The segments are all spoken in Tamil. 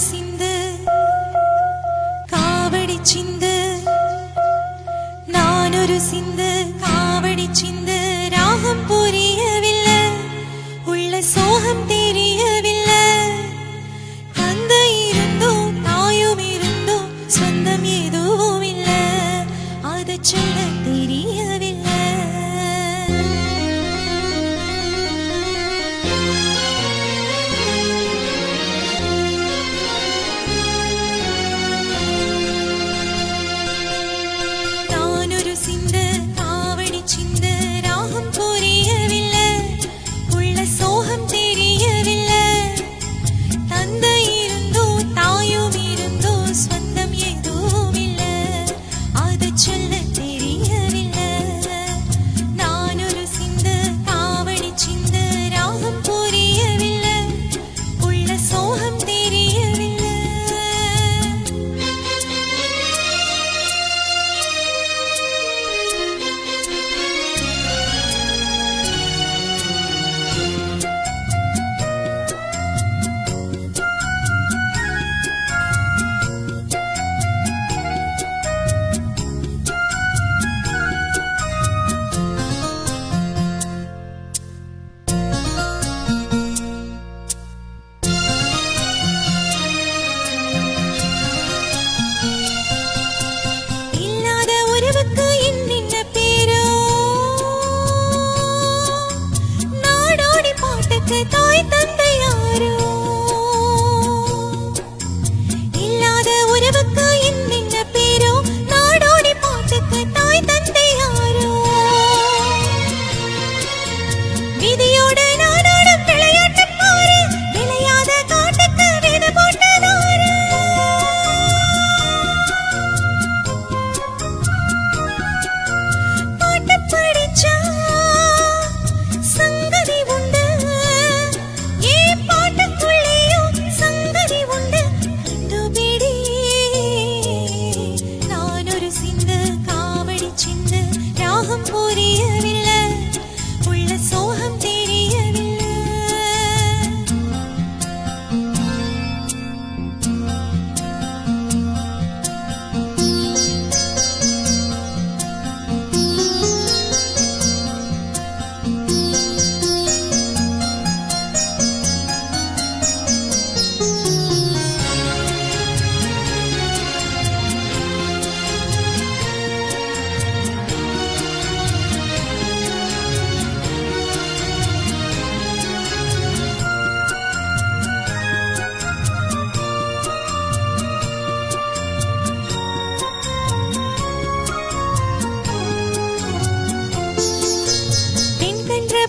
சிந்து காவடி சிந்து ராகம் புரியவில்லை, உள்ள சோகம் தெரியவில்லை. தந்தை இருந்தோம் தாயும் இருந்தோம் சொந்தம் எதுவும் இல்லை, அதை சொல்ல தெரியவில்லை. தாய் தந்தை யாரோ இல்லாத உறவுக்கு இன்னின்ன பேரோ, நாடோடி பாட்டுக்கு தாய் தந்தை யாரோ. விதியோட நாடோடும் விளையாட்டு பாரு, விளையாத காட்டுக்கு வித போட்டதாரு. பாட்டு படிச்சா சங்கதி உண்டு, புரியவில்லை, உள்ள சோகம் தெரியவில்லை.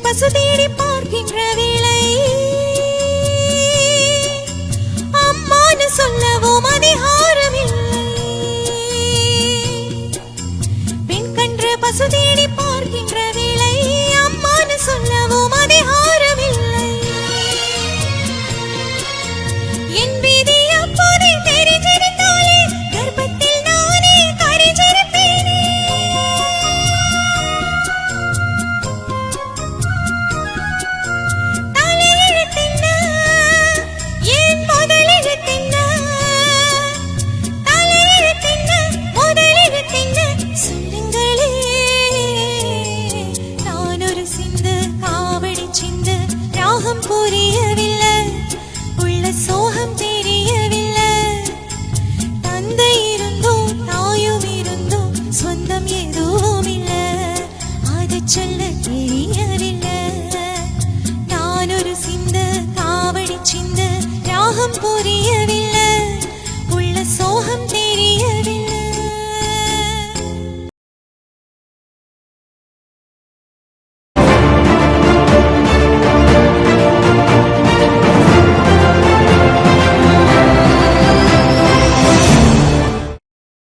பசு தேடி பார்க்கின்ற வேளை, அம்மானு சொல்லவும் அதிகாரமில்லை. பெண் கன்று பசு தேடி பார்க்கின்ற